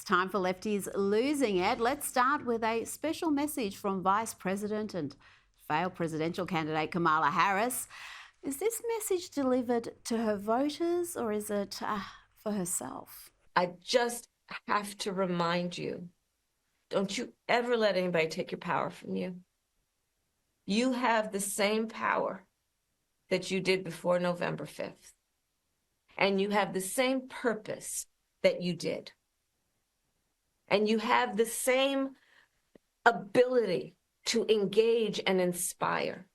time for Lefties Losing It. Let's start with a special message from Vice President and failed presidential candidate Kamala Harris. Is this message delivered to her voters or is it for herself? I just have to remind you, don't you ever let anybody take your power from you. You have the same power that you did before November 5th. And you have the same purpose that you did. And you have the same ability to engage and inspire.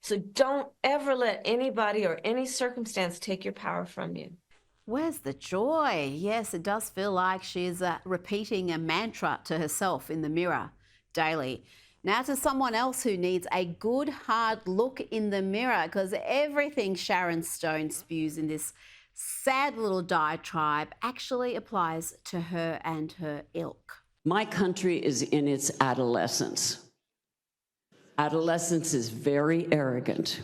So don't ever let anybody or any circumstance take your power from you. Where's the joy? Yes, it does feel like she's repeating a mantra to herself in the mirror daily. Now to someone else who needs a good, hard look in the mirror, because everything Sharon Stone spews in this sad little diatribe actually applies to her and her ilk. My country is in its adolescence. Adolescence is very arrogant.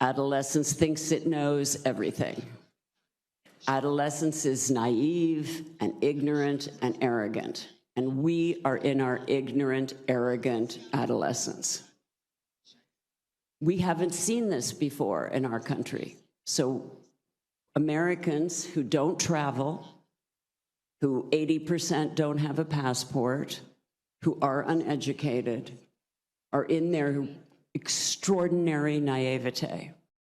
Adolescence thinks it knows everything. Adolescence is naive and ignorant and arrogant. And we are in our ignorant, arrogant adolescence. We haven't seen this before in our country. So Americans who don't travel, who 80% don't have a passport, who are uneducated, are in their extraordinary naivete.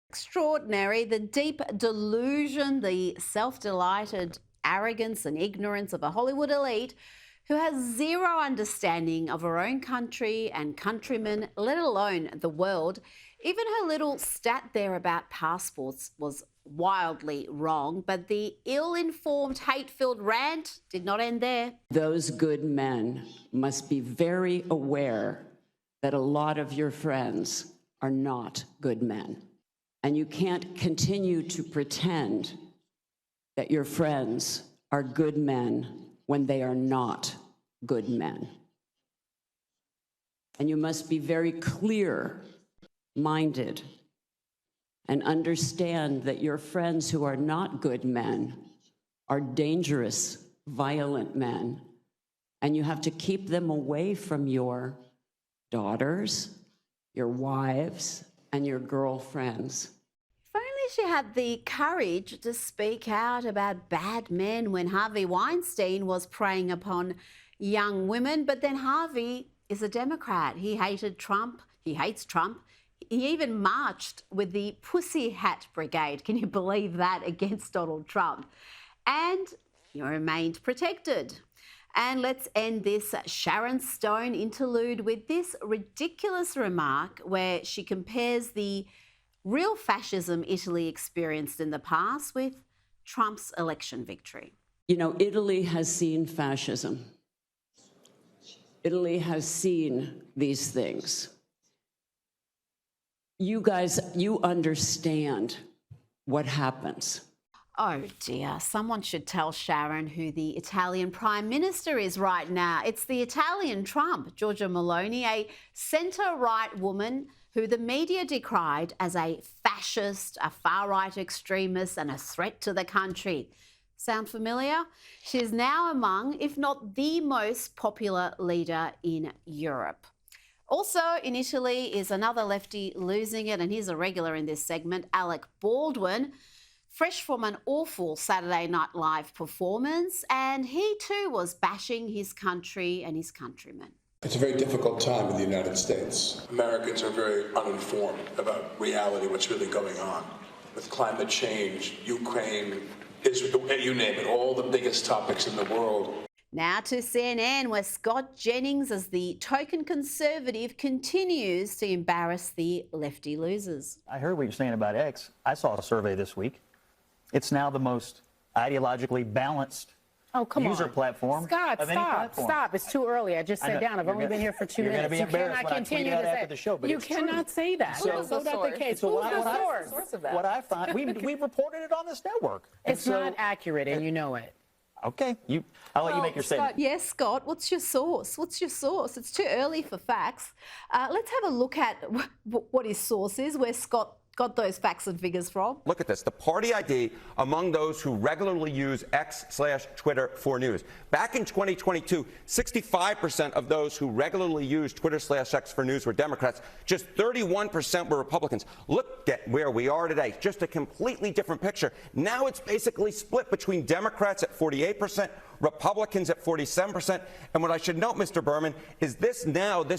Extraordinary, the deep delusion, the self-delighted arrogance and ignorance of a Hollywood elite who has zero understanding of her own country and countrymen, let alone the world. Even her little stat there about passports was wildly wrong, but the ill-informed, hate-filled rant did not end there. Those good men must be very aware that a lot of your friends are not good men. And you can't continue to pretend that your friends are good men when they are not good men. And you must be very clear-minded and understand that your friends who are not good men are dangerous, violent men, and you have to keep them away from your daughters, your wives, and your girlfriends. If only she had the courage to speak out about bad men when Harvey Weinstein was preying upon young women. But then Harvey is a Democrat. He hated Trump. He hates Trump. He even marched with the Pussy Hat Brigade. Can you believe that? Against Donald Trump. And he remained protected. And let's end this Sharon Stone interlude with this ridiculous remark where she compares the real fascism Italy experienced in the past with Trump's election victory. You know, Italy has seen fascism. Italy has seen these things. You guys, you understand what happens. Oh dear, someone should tell Sharon who the Italian Prime Minister is right now. It's the Italian Trump, Giorgia Meloni, a centre-right woman who the media decried as a fascist, a far-right extremist and a threat to the country. Sound familiar? She's now among, if not the most popular leader in Europe. Also in Italy is another lefty losing it, and he's a regular in this segment, Alec Baldwin, fresh from an awful Saturday Night Live performance, and he too was bashing his country and his countrymen. It's a very difficult time in the United States. Americans are very uninformed about reality, what's really going on with climate change, Ukraine, Israel, you name it, all the biggest topics in the world. Now to CNN, where Scott Jennings, as the token conservative, continues to embarrass the lefty losers. I heard what you're saying about X. I saw a survey this week. It's now the most ideologically balanced user platform. Scott, stop. It's too early. I just sat down. I've only been here for 2 minutes. You cannot continue to say that. You cannot say that. That's not the case. Who's the source of that? What I find, we reported it on this network. It's not accurate, and you know it. Okay, I'll let you make your statement. Yes, Scott, what's your source? What's your source? It's too early for facts. Let's have a look at what his source is, where Scott got those facts and figures from? Look at this, the party ID among those who regularly use X/Twitter for news. Back in 2022, 65% of those who regularly use Twitter/X for news were Democrats. Just 31% were Republicans. Look at where we are today, just a completely different picture. Now it's basically split between Democrats at 48%, Republicans at 47%. And what I should note, Mr. Berman, is this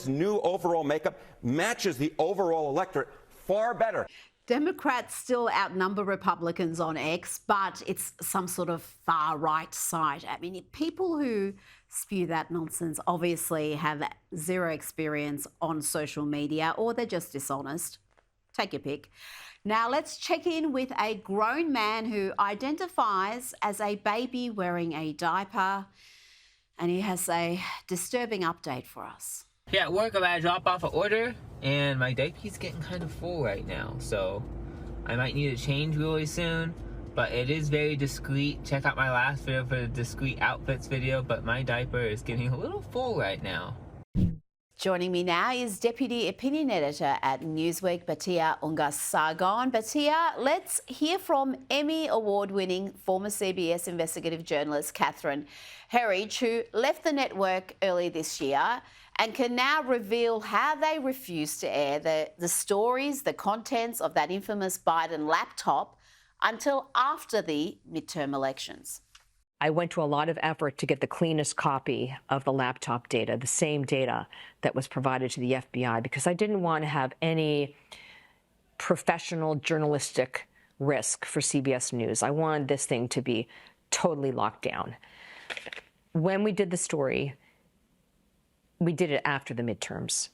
new overall makeup matches the overall electorate far better. Democrats still outnumber Republicans on X, but it's some sort of far-right site. I mean, people who spew that nonsense obviously have zero experience on social media, or they're just dishonest. Take your pick. Now let's check in with a grown man who identifies as a baby wearing a diaper, and he has a disturbing update for us. Yeah, at work, I'm about to drop off an order, and my diaper's getting kind of full right now, so I might need to change really soon, but it is very discreet. Check out my last video for the discreet outfits video, but my diaper is getting a little full right now. Joining me now is Deputy Opinion Editor at Newsweek, Batia Ungas-Sargon. Batia, let's hear from Emmy Award-winning former CBS investigative journalist Catherine Herridge, who left the network early this year and can now reveal how they refused to air the stories, the contents of that infamous Biden laptop until after the midterm elections. I went to a lot of effort to get the cleanest copy of the laptop data, the same data that was provided to the FBI, because I didn't want to have any professional journalistic risk for CBS News. I wanted this thing to be totally locked down. When we did the story, we did it after the midterms.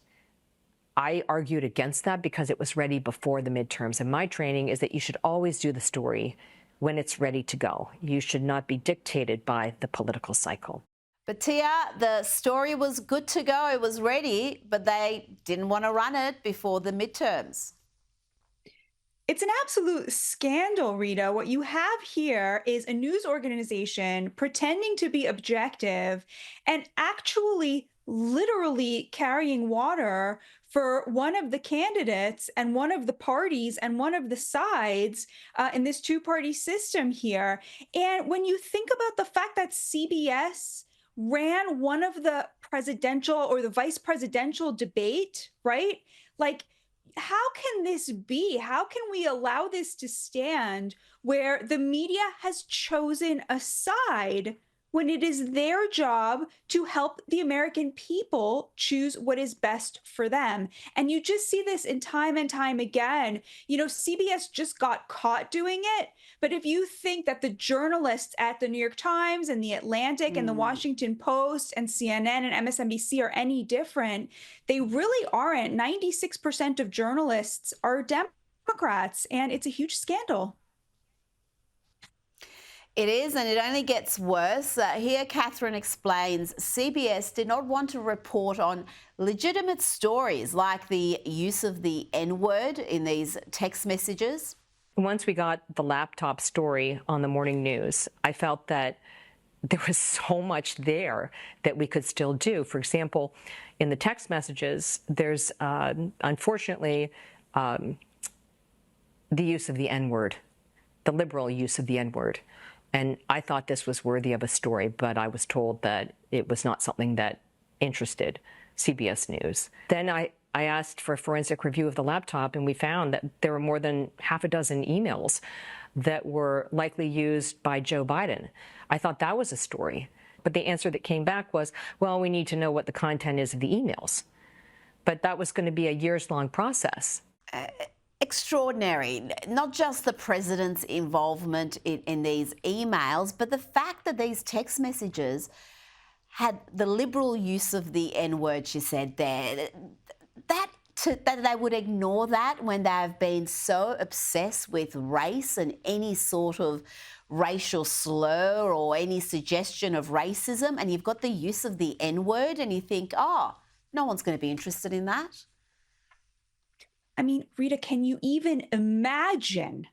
I argued against that because it was ready before the midterms. And my training is that you should always do the story when it's ready to go. You should not be dictated by the political cycle. But Tia, the story was good to go. It was ready, but they didn't want to run it before the midterms. It's an absolute scandal, Rita. What you have here is a news organization pretending to be objective and actually literally carrying water for one of the candidates and one of the parties and one of the sides in this two-party system here. And when you think about the fact that CBS ran one of the presidential or the vice presidential debate, right? Like, how can this be? How can we allow this to stand where the media has chosen a side when it is their job to help the American people choose what is best for them? And you just see this in time and time again. You know, CBS just got caught doing it. But if you think that the journalists at the New York Times and the Atlantic and the Washington Post and CNN and MSNBC are any different, they really aren't. 96% of journalists are Democrats, and it's a huge scandal. It is, and it only gets worse. Here, Catherine explains CBS did not want to report on legitimate stories like the use of the N-word in these text messages. Once we got the laptop story on the morning news, I felt that there was so much there that we could still do. For example, in the text messages, there's unfortunately the use of the N-word, the liberal use of the N-word. And I thought this was worthy of a story, but I was told that it was not something that interested CBS News. Then I asked for a forensic review of the laptop, and we found that there were more than half a dozen emails that were likely used by Joe Biden. I thought that was a story. But the answer that came back was, well, we need to know what the content is of the emails. But that was going to be a years-long process. Extraordinary. Not just the president's involvement in these emails, but the fact that these text messages had the liberal use of the N-word, she said there. That they would ignore that when they've been so obsessed with race and any sort of racial slur or any suggestion of racism, and you've got the use of the N-word and you think, oh, no one's going to be interested in that. I mean, Rita, can you even imagine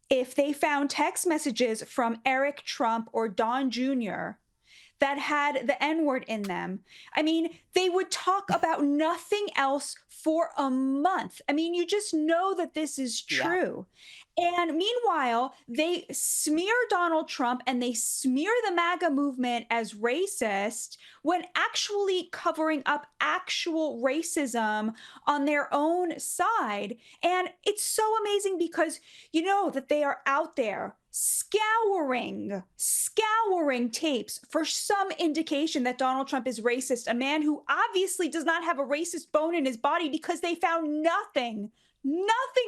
if they found text messages from Eric Trump or Don Jr. that had the N-word in them. I mean, they would talk about nothing else for a month. I mean, you just know that this is true. And meanwhile, they smear Donald Trump and they smear the MAGA movement as racist when actually covering up actual racism on their own side. And it's so amazing because you know that they are out there scouring tapes for some indication that Donald Trump is racist, a man who obviously does not have a racist bone in his body because they found nothing,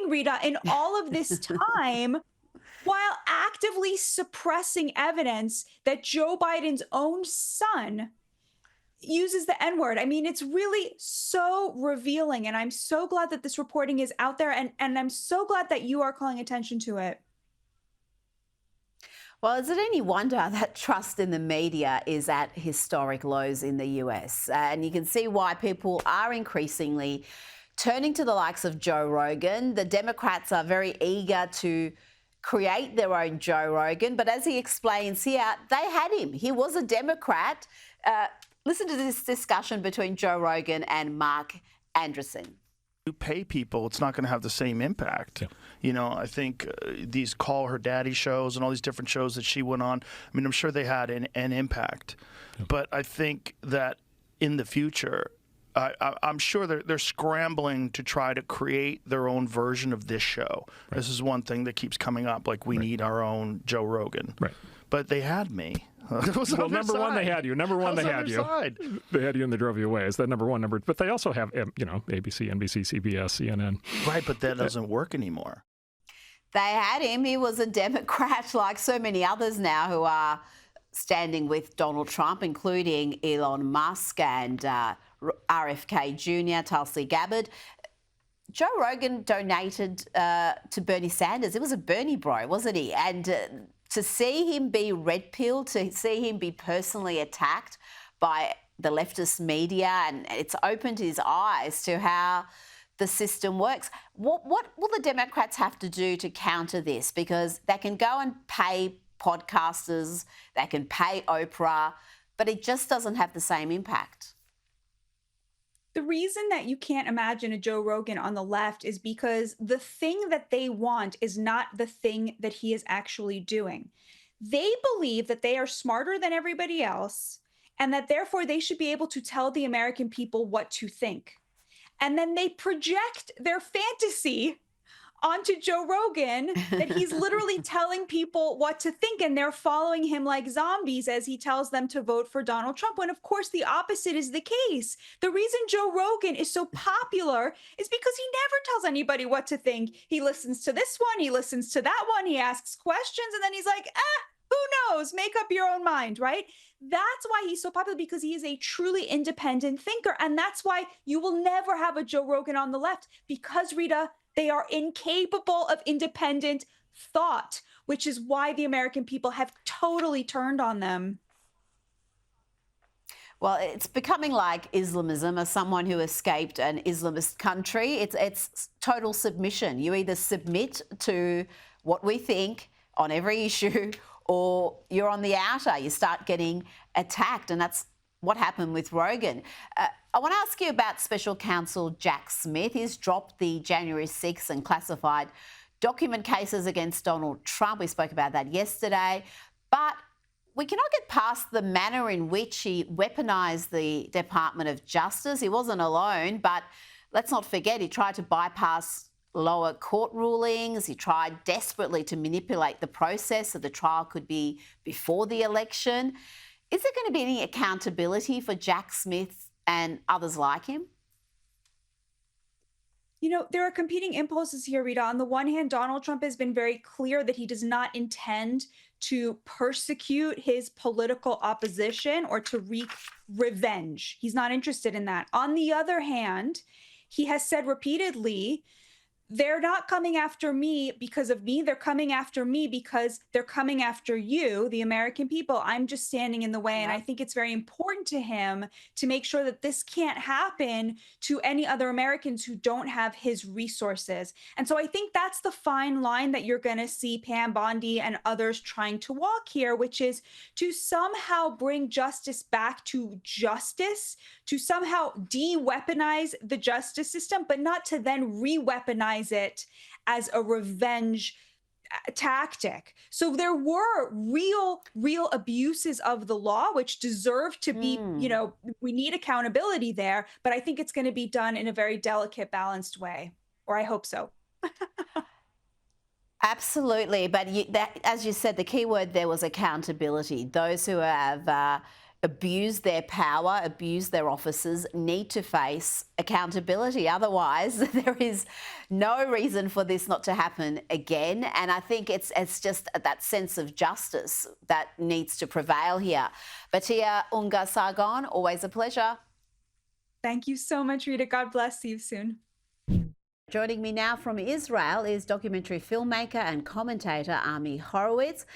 Rita, in all of this time, while actively suppressing evidence that Joe Biden's own son uses the N-word. I mean, it's really so revealing, and I'm so glad that this reporting is out there, and I'm so glad that you are calling attention to it. Well, is it any wonder that trust in the media is at historic lows in the US? And you can see why people are increasingly turning to the likes of Joe Rogan. The Democrats are very eager to create their own Joe Rogan, but as he explains here, they had him. He was a Democrat. Listen to this discussion between Joe Rogan and Mark Andreessen. You pay people, it's not going to have the same impact. Yeah. You know, I think these Call Her Daddy shows and all these different shows that she went on, I mean, I'm sure they had an impact. Yeah. But I think that in the future, I'm sure they're scrambling to try to create their own version of this show. Right. This is one thing that keeps coming up, like we need our own Joe Rogan. Right. But they had me. Well, number one, they had you. Number one, they had you. They had you and they drove you away. Is that number one? But they also have, ABC, NBC, CBS, CNN. Right, but that doesn't work anymore. They had him. He was a Democrat, like so many others now who are standing with Donald Trump, including Elon Musk and RFK Jr., Tulsi Gabbard. Joe Rogan donated to Bernie Sanders. It was a Bernie bro, wasn't he? And to see him be red-pilled, to see him be personally attacked by the leftist media, and it's opened his eyes to how the system works. What will the Democrats have to do to counter this? Because they can go and pay podcasters, they can pay Oprah, but it just doesn't have the same impact. The reason that you can't imagine a Joe Rogan on the left is because the thing that they want is not the thing that he is actually doing. They believe that they are smarter than everybody else and that therefore they should be able to tell the American people what to think. And then they project their fantasy onto Joe Rogan that he's literally telling people what to think, and they're following him like zombies as he tells them to vote for Donald Trump, when of course the opposite is the case. The reason Joe Rogan is so popular is because he never tells anybody what to think. He listens to this one, he listens to that one, he asks questions, and then he's like, who knows? Make up your own mind, right? That's why he's so popular, because he is a truly independent thinker. And that's why you will never have a Joe Rogan on the left, because, Rita, they are incapable of independent thought, which is why the American people have totally turned on them. Well, it's becoming like Islamism. As someone who escaped an Islamist country, it's total submission. You either submit to what we think on every issue, or you're on the outer. You start getting attacked, and that's what happened with Rogan. I want to ask you about Special Counsel Jack Smith. He's dropped the January 6th and classified document cases against Donald Trump. We spoke about that yesterday. But we cannot get past the manner in which he weaponized the Department of Justice. He wasn't alone, but let's not forget he tried to bypass lower court rulings. He tried desperately to manipulate the process so the trial could be before the election. Is there going to be any accountability for Jack Smith and others like him? You know, there are competing impulses here, Rita. On the one hand, Donald Trump has been very clear that he does not intend to persecute his political opposition or to wreak revenge. He's not interested in that. On the other hand, he has said repeatedly they're not coming after me because of me. They're coming after me because they're coming after you, the American people. I'm just standing in the way. And I think it's very important to him to make sure that this can't happen to any other Americans who don't have his resources. And so I think that's the fine line that you're going to see Pam Bondi and others trying to walk here, which is to somehow bring justice back to justice, to somehow de-weaponize the justice system, but not to then re-weaponize it as a revenge tactic. So there were real abuses of the law, which deserve to be, we need accountability there, but I think it's going to be done in a very delicate, balanced way, or I hope so. Absolutely. But as you said, the key word there was accountability. Those who have abused their power, abused their offices, need to face accountability. Otherwise, there is no reason for this not to happen again. And I think it's just that sense of justice that needs to prevail here. Batia Unga Sargon, always a pleasure. Thank you so much, Rita. God bless. See you soon. Joining me now from Israel is documentary filmmaker and commentator Ami Horowitz.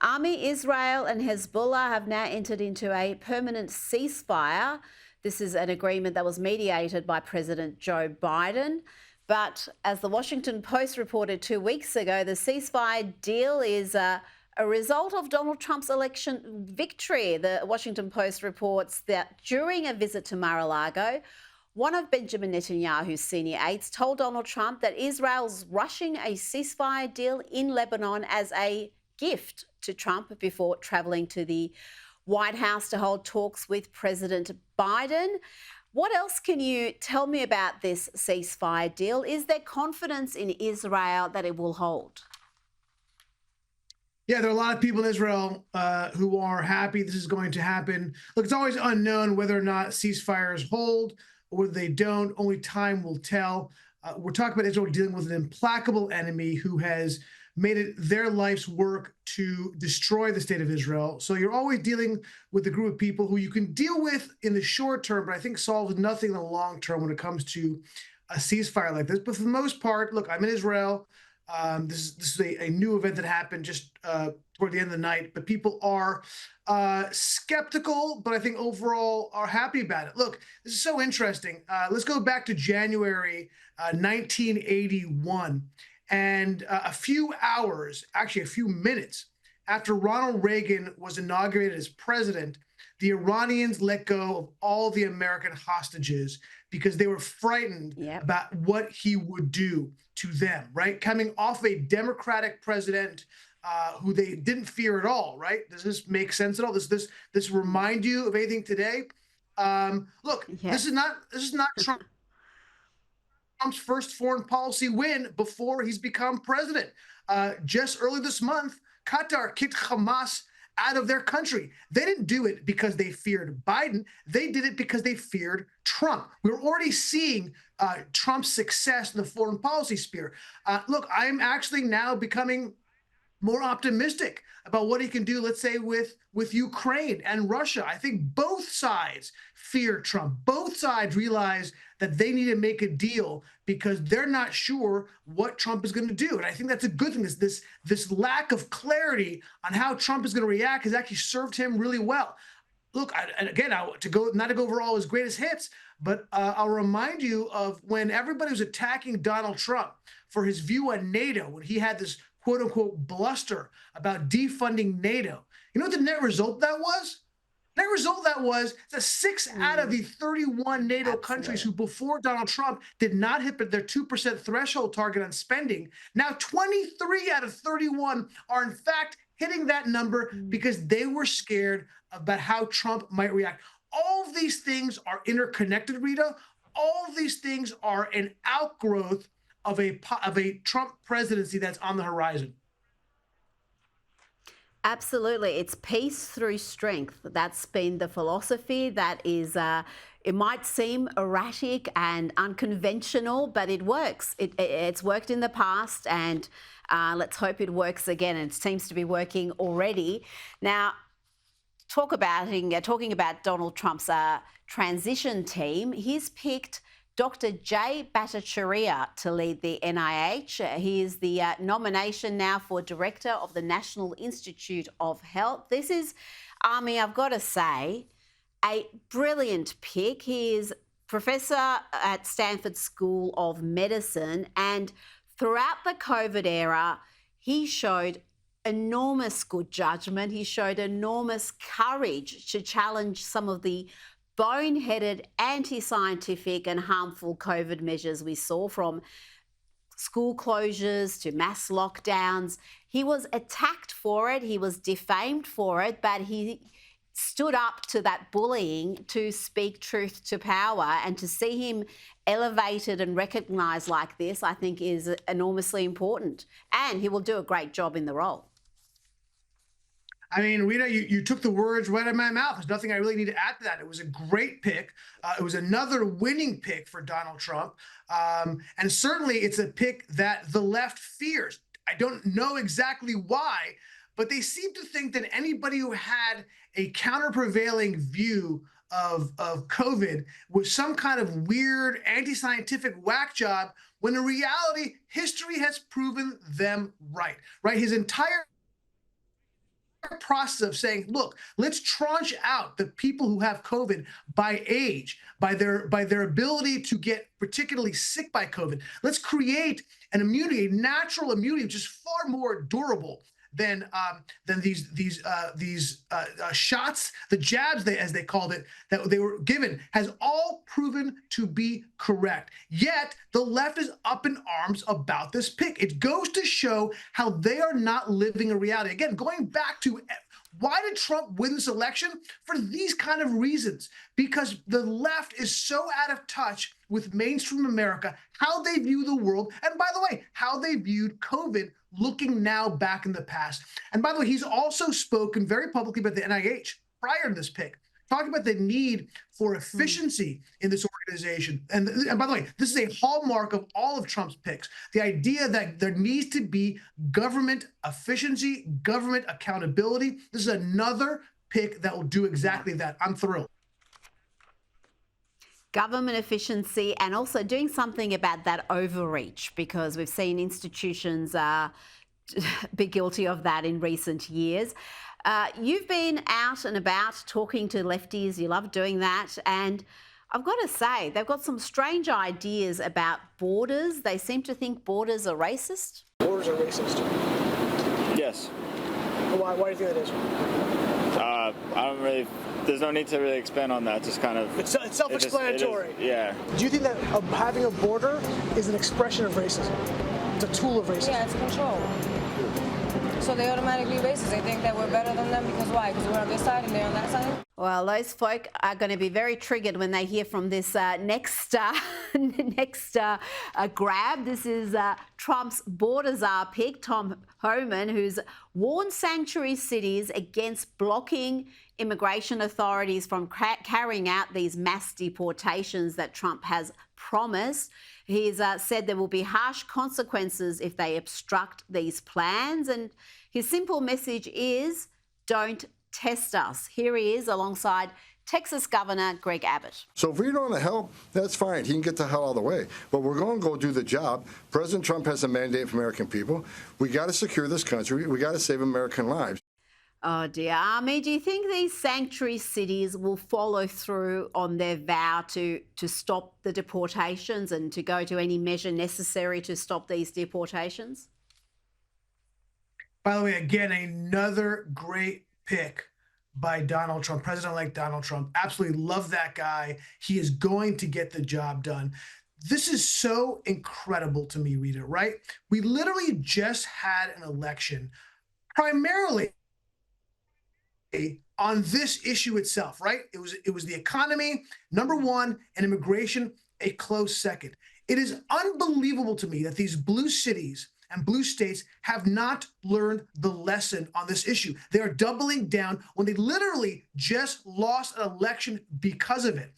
Ami, Israel and Hezbollah have now entered into a permanent ceasefire. This is an agreement that was mediated by President Joe Biden. But as the Washington Post reported 2 weeks ago, the ceasefire deal is a result of Donald Trump's election victory. The Washington Post reports that during a visit to Mar-a-Lago, one of Benjamin Netanyahu's senior aides told Donald Trump that Israel's rushing a ceasefire deal in Lebanon as a gift to Trump before travelling to the White House to hold talks with President Biden. What else can you tell me about this ceasefire deal? Is there confidence in Israel that it will hold? Yeah, there are a lot of people in Israel who are happy this is going to happen. Look, it's always unknown whether or not ceasefires hold or whether they don't. Only time will tell. We're talking about Israel dealing with an implacable enemy who has made it their life's work to destroy the state of Israel. So you're always dealing with a group of people who you can deal with in the short term, but I think solves nothing in the long term when it comes to a ceasefire like this. But for the most part, look, I'm in Israel. This is a new event that happened just toward the end of the night, but people are skeptical, but I think overall are happy about it. Look, this is so interesting. Let's go back to January 1981. And a few hours, actually a few minutes after Ronald Reagan was inaugurated as president, the Iranians let go of all the American hostages because they were frightened about what he would do to them, right? Coming off a Democratic president who they didn't fear at all, right? Does this make sense at all? Does this remind you of anything today? Look, this is not Trump. Trump's first foreign policy win before he's become president. Just early this month, Qatar kicked Hamas out of their country. They didn't do it because they feared Biden. They did it because they feared Trump. We're already seeing Trump's success in the foreign policy sphere. Look, I'm actually now becoming more optimistic about what he can do, let's say, with Ukraine and Russia. I think both sides fear Trump. Both sides realize that they need to make a deal because they're not sure what Trump is going to do. And I think that's a good thing. This lack of clarity on how Trump is going to react has actually served him really well. Look, not to go over all his greatest hits, but I'll remind you of when everybody was attacking Donald Trump for his view on NATO, when he had this quote unquote bluster about defunding NATO. You know what the net result of that was? The net result of that was that 6 out of the 31 NATO countries who before Donald Trump did not hit their 2% threshold target on spending, now 23 out of 31 are in fact hitting that number because they were scared about how Trump might react. All of these things are interconnected, Rita. All of these things are an outgrowth of a Trump presidency that's on the horizon. Absolutely. It's peace through strength. That's been the philosophy. That is, it might seem erratic and unconventional, but it works. It's worked in the past, and let's hope it works again. And it seems to be working already. Now, talking about Donald Trump's transition team, he's picked Dr. Jay Bhattacharya to lead the NIH. He is the nomination now for Director of the National Institute of Health. This is, Army, I've got to say, a brilliant pick. He is professor at Stanford School of Medicine, and throughout the COVID era, he showed enormous good judgment. He showed enormous courage to challenge some of the boneheaded, anti-scientific and harmful COVID measures we saw, from school closures to mass lockdowns. He was attacked for it, he was defamed for it, but he stood up to that bullying to speak truth to power, and to see him elevated and recognised like this, I think is enormously important. And he will do a great job in the role. I mean, Rita, you took the words right out of my mouth. There's nothing I really need to add to that. It was a great pick. It was another winning pick for Donald Trump. And certainly it's a pick that the left fears. I don't know exactly why, but they seem to think that anybody who had a counter-prevailing view of COVID was some kind of weird anti-scientific whack job, when in reality, history has proven them right, right? His entire process of saying, look, let's tranche out the people who have COVID by age, by their ability to get particularly sick by COVID. Let's create an immunity, a natural immunity, which is far more durable than these shots, the jabs, as they called it, that they were given, has all proven to be correct. Yet the left is up in arms about this pick. It goes to show how they are not living a reality. Again, going back to why did Trump win this election? For these kind of reasons, because the left is so out of touch with mainstream America, how they view the world, and by the way, how they viewed COVID, looking now back in the past. And by the way, he's also spoken very publicly about the NIH prior to this pick, talking about the need for efficiency in this organization. And by the way, this is a hallmark of all of Trump's picks, the idea that there needs to be government efficiency, government accountability. This is another pick that will do exactly that. I'm thrilled. Government efficiency, and also doing something about that overreach, because we've seen institutions be guilty of that in recent years. You've been out and about talking to lefties. You love doing that. And I've got to say, they've got some strange ideas about borders. They seem to think borders are racist. Borders are racist. Yes. Why do you think that is? I don't really. There's no need to really expand on that. Just kind of. It's self-explanatory. Yeah. Do you think that having a border is an expression of racism? It's a tool of racism. Yeah, it's control. So they automatically racist. They think that we're better than them because why? Because we're on this side and they're on that side? Well, those folk are going to be very triggered when they hear from this next grab. This is Trump's border czar pick, Tom Homan, who's warned sanctuary cities against blocking immigration authorities from carrying out these mass deportations that Trump has promised. He's said there will be harsh consequences if they obstruct these plans. And his simple message is, don't test us. Here he is alongside Texas Governor Greg Abbott. So if we don't want to help, that's fine. He can get the hell out of the way. But we're going to go do the job. President Trump has a mandate for American people. We got to secure this country. We got to save American lives. Oh dear. Army, do you think these sanctuary cities will follow through on their vow to stop the deportations and to go to any measure necessary to stop these deportations? By the way, again, another great pick by Donald Trump, President-elect Donald Trump. Absolutely love that guy. He is going to get the job done. This is so incredible to me, Rita, right? We literally just had an election primarily on this issue itself, right? It was the economy, number one, and immigration, a close second. It is unbelievable to me that these blue cities and blue states have not learned the lesson on this issue. They are doubling down when they literally just lost an election because of it.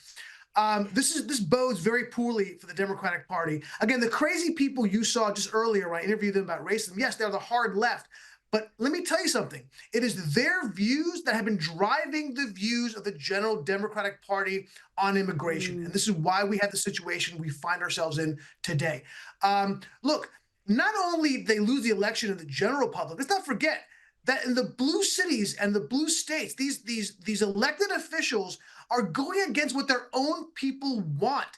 This bodes very poorly for the Democratic Party. Again, the crazy people you saw just earlier when I interviewed them about racism, yes, they're the hard left, But let me tell you something. It is their views that have been driving the views of the general Democratic Party on immigration. And this is why we have the situation we find ourselves in today. Look, not only they lose the election in the general public, let's not forget that in the blue cities and the blue states, these elected officials are going against what their own people want.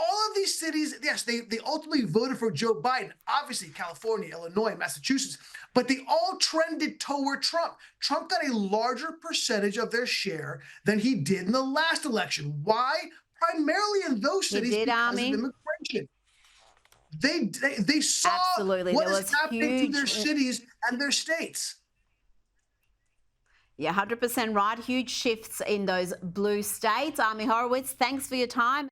All of these cities, yes, they ultimately voted for Joe Biden, obviously California, Illinois, Massachusetts, but they all trended toward Trump. Trump got a larger percentage of their share than he did in the last election. Why? Primarily in those cities because of immigration. They saw what is happening to their cities and their states. Yeah, 100% right. Huge shifts in those blue states. Army Horowitz, thanks for your time.